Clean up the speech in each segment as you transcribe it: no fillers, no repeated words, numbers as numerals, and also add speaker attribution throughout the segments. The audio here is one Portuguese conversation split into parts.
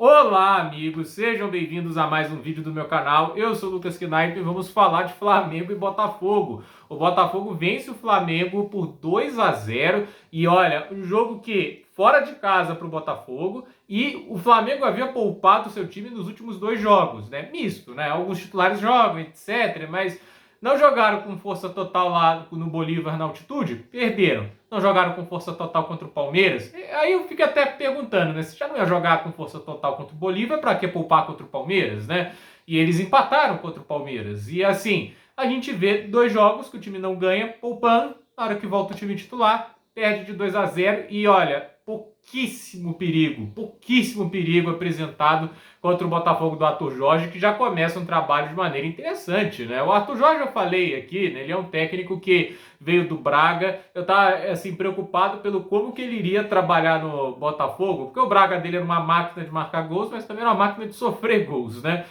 Speaker 1: Olá, amigos! Sejam bem-vindos a mais um vídeo do meu canal. Eu sou o Lucas Knipe e vamos falar de Flamengo e Botafogo. O Botafogo vence o Flamengo por 2-0 e olha, um jogo que fora de casa para o Botafogo e o Flamengo havia poupado seu time nos últimos dois jogos, né? Misto, né? Alguns titulares jogam, etc, mas não jogaram com força total lá no Bolívar na altitude? Perderam. Não jogaram com força total contra o Palmeiras? Aí eu fico até perguntando, né? Se já não ia jogar com força total contra o Bolívar, para que poupar contra o Palmeiras, né? E eles empataram contra o Palmeiras. E assim, a gente vê dois jogos que o time não ganha, poupando, na hora que volta o time titular, perde de 2-0 e olha, pouquíssimo perigo apresentado contra o Botafogo do Arthur Jorge, que já começa um trabalho de maneira interessante, né? O Arthur Jorge, eu falei aqui, né? Ele é um técnico que veio do Braga. Eu tava, assim, preocupado pelo como que ele iria trabalhar no Botafogo, porque o Braga dele era uma máquina de marcar gols, mas também era uma máquina de sofrer gols, né?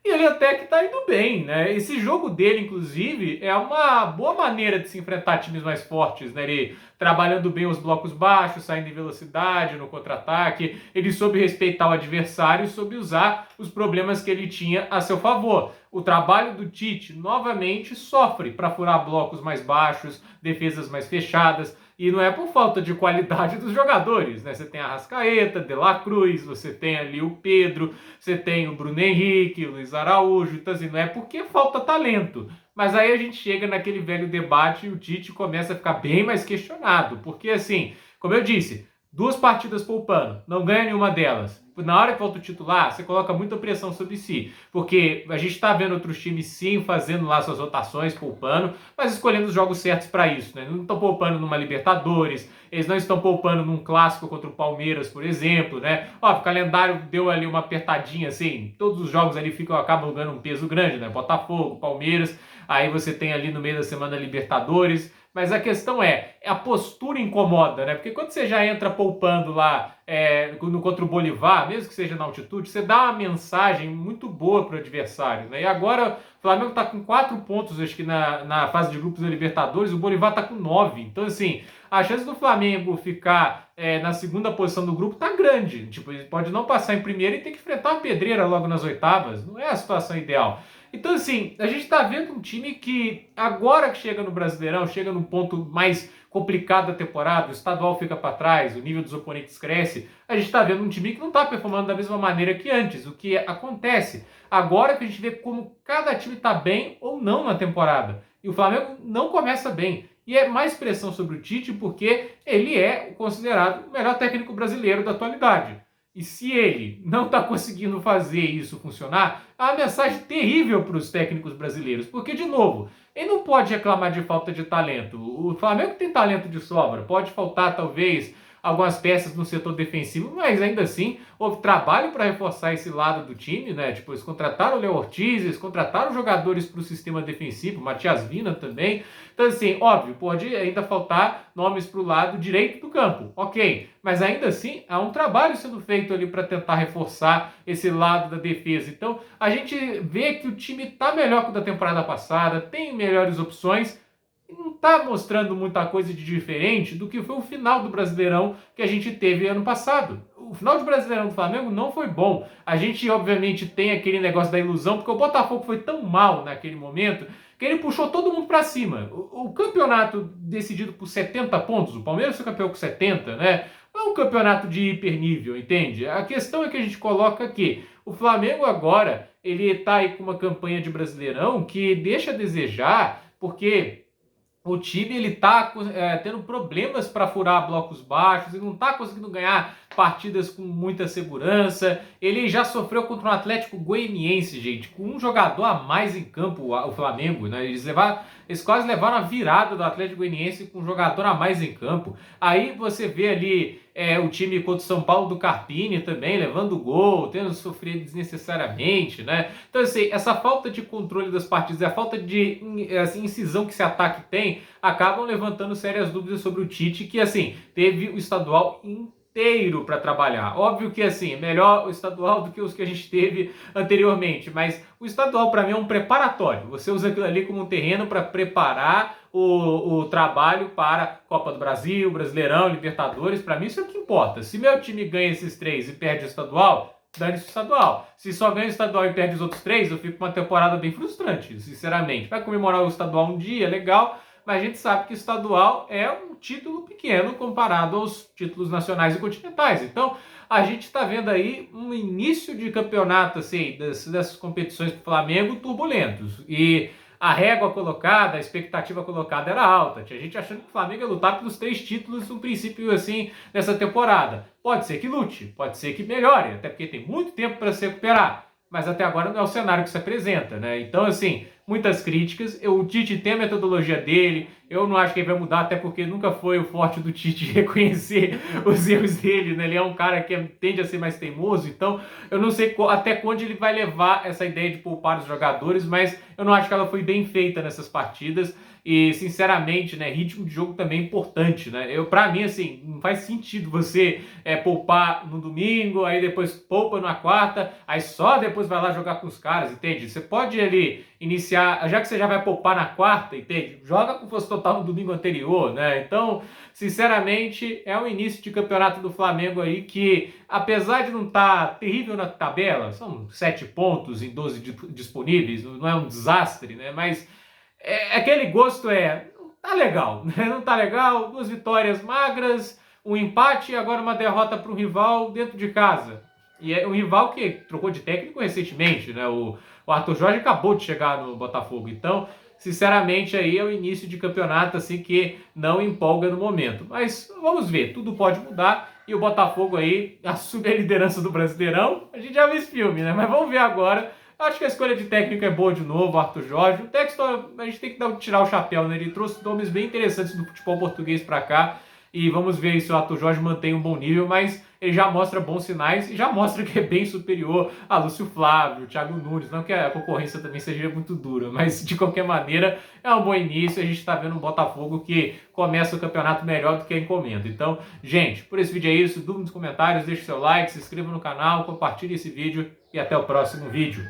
Speaker 1: E ele até que tá indo bem, né? Esse jogo dele, inclusive, é uma boa maneira de se enfrentar times mais fortes, né? Ele trabalhando bem os blocos baixos, saindo em velocidade no contra-ataque. Ele soube respeitar o adversário e soube usar os problemas que ele tinha a seu favor. O trabalho do Tite, novamente, sofre para furar blocos mais baixos, defesas mais fechadas. E não é por falta de qualidade dos jogadores, né? Você tem a Arrascaeta, De La Cruz, você tem ali o Pedro, você tem o Bruno Henrique, o Luiz Araújo, então assim, não é porque falta talento. Mas aí a gente chega naquele velho debate e o Tite começa a ficar bem mais questionado, porque assim, como eu disse, duas partidas poupando, não ganha nenhuma delas. Na hora que volta o titular, você coloca muita pressão sobre si, porque a gente está vendo outros times sim fazendo lá suas rotações, poupando, mas escolhendo os jogos certos para isso, né? Não estão poupando numa Libertadores, eles não estão poupando num clássico contra o Palmeiras, por exemplo, né? Ó, o calendário deu ali uma apertadinha assim, todos os jogos ali acabam ganhando um peso grande, né? Botafogo, Palmeiras, aí você tem ali no meio da semana Libertadores. Mas a questão a postura incomoda, né? Porque quando você já entra poupando lá contra o Bolívar, mesmo que seja na altitude, você dá uma mensagem muito boa para o adversário, né? E agora o Flamengo está com 4 pontos, acho que na fase de grupos da Libertadores, o Bolívar está com 9. Então, assim, a chance do Flamengo ficar na segunda posição do grupo tá grande. Tipo, ele pode não passar em primeiro e ter que enfrentar uma pedreira logo nas oitavas. Não é a situação ideal. Então, assim, a gente tá vendo um time que, agora que chega no Brasileirão, chega num ponto mais complicado da temporada, o estadual fica para trás, o nível dos oponentes cresce, a gente tá vendo um time que não tá performando da mesma maneira que antes, o que acontece agora que a gente vê como cada time tá bem ou não na temporada. E o Flamengo não começa bem. E é mais pressão sobre o Tite porque ele é considerado o melhor técnico brasileiro da atualidade. E se ele não está conseguindo fazer isso funcionar, é uma mensagem terrível para os técnicos brasileiros. Porque, de novo, ele não pode reclamar de falta de talento. O Flamengo tem talento de sobra. Pode faltar, talvez, algumas peças no setor defensivo, mas ainda assim houve trabalho para reforçar esse lado do time, né? Tipo, eles contrataram o Léo Ortiz, eles contrataram jogadores para o sistema defensivo, Matias Vina também. Então, assim, óbvio, pode ainda faltar nomes para o lado direito do campo, ok. Mas ainda assim, há um trabalho sendo feito ali para tentar reforçar esse lado da defesa. Então, a gente vê que o time está melhor que o da temporada passada, tem melhores opções, não está mostrando muita coisa de diferente do que foi o final do Brasileirão que a gente teve ano passado. O final do Brasileirão do Flamengo não foi bom. A gente, obviamente, tem aquele negócio da ilusão, porque o Botafogo foi tão mal naquele momento que ele puxou todo mundo para cima. O campeonato decidido por 70 pontos, o Palmeiras foi campeão com 70, né? Não é um campeonato de hipernível, entende? A questão é que a gente coloca que o Flamengo agora, ele está aí com uma campanha de Brasileirão que deixa a desejar, porque o time ele tá tendo problemas para furar blocos baixos, ele não está conseguindo ganhar partidas com muita segurança. Ele já sofreu contra um Atlético Goianiense, gente, com um jogador a mais em campo, o Flamengo, né? Eles quase levaram a virada do Atlético Goianiense com um jogador a mais em campo. Aí você vê ali o time contra o São Paulo do Carpini também, levando gol, tendo sofrido desnecessariamente, né? Então, assim, essa falta de controle das partidas, a falta de incisão que esse ataque tem, acabam levantando sérias dúvidas sobre o Tite, que, assim, teve o estadual inteiro para trabalhar. Óbvio que, assim, melhor o estadual do que os que a gente teve anteriormente, mas o estadual, para mim, é um preparatório. Você usa aquilo ali como um terreno para preparar o trabalho para Copa do Brasil, Brasileirão, Libertadores. Para mim isso é o que importa. Se meu time ganha esses três e perde o estadual, dane-se o estadual. Se só ganha o estadual e perde os outros 3, eu fico com uma temporada bem frustrante, sinceramente. Vai comemorar o estadual um dia, legal, mas a gente sabe que o estadual é um título pequeno comparado aos títulos nacionais e continentais. Então, a gente está vendo aí um início de campeonato, assim, dessas competições do Flamengo turbulentos. E a régua colocada, a expectativa colocada era alta. Tinha gente achando que o Flamengo ia lutar pelos 3 títulos no princípio, assim, nessa temporada. Pode ser que lute, pode ser que melhore, até porque tem muito tempo para se recuperar. Mas até agora não é o cenário que se apresenta, né? Então, assim, muitas críticas. O Tite tem a metodologia dele. Eu não acho que ele vai mudar, até porque nunca foi o forte do Tite reconhecer os erros dele, né? Ele é um cara que tende a ser mais teimoso. Então, eu não sei até onde ele vai levar essa ideia de poupar os jogadores, mas eu não acho que ela foi bem feita nessas partidas. E, sinceramente, né, ritmo de jogo também é importante, né? Pra mim, assim, não faz sentido você poupar no domingo, aí depois poupa na quarta, aí só depois vai lá jogar com os caras, entende? Você pode ali iniciar, já que você já vai poupar na quarta, entende? Joga com força total no domingo anterior, né? Então, sinceramente, é um início de campeonato do Flamengo aí que, apesar de não estar terrível na tabela, são 7 pontos em 12 disponíveis, não é um desastre, né? Mas aquele gosto não tá legal, né? Não tá legal, 2 vitórias magras, um empate e agora uma derrota para um rival dentro de casa. E é um rival que trocou de técnico recentemente, né? O Arthur Jorge acabou de chegar no Botafogo. Então, sinceramente, aí é o início de campeonato assim que não empolga no momento. Mas vamos ver, tudo pode mudar e o Botafogo aí assume a liderança do Brasileirão. A gente já viu esse filme, né? Mas vamos ver agora. Acho que a escolha de técnico é boa de novo, Arthur Jorge. O Textor, a gente tem que tirar o chapéu, né? Ele trouxe nomes bem interessantes do futebol português para cá. E vamos ver se o Arthur Jorge mantém um bom nível, mas ele já mostra bons sinais e já mostra que é bem superior a Lúcio Flávio, Thiago Nunes. Não que a concorrência também seja muito dura, mas de qualquer maneira é um bom início. A gente está vendo um Botafogo que começa o campeonato melhor do que a encomenda. Então, gente, por esse vídeo é isso. Dúvida nos comentários, deixe seu like, se inscreva no canal, compartilhe esse vídeo e até o próximo vídeo.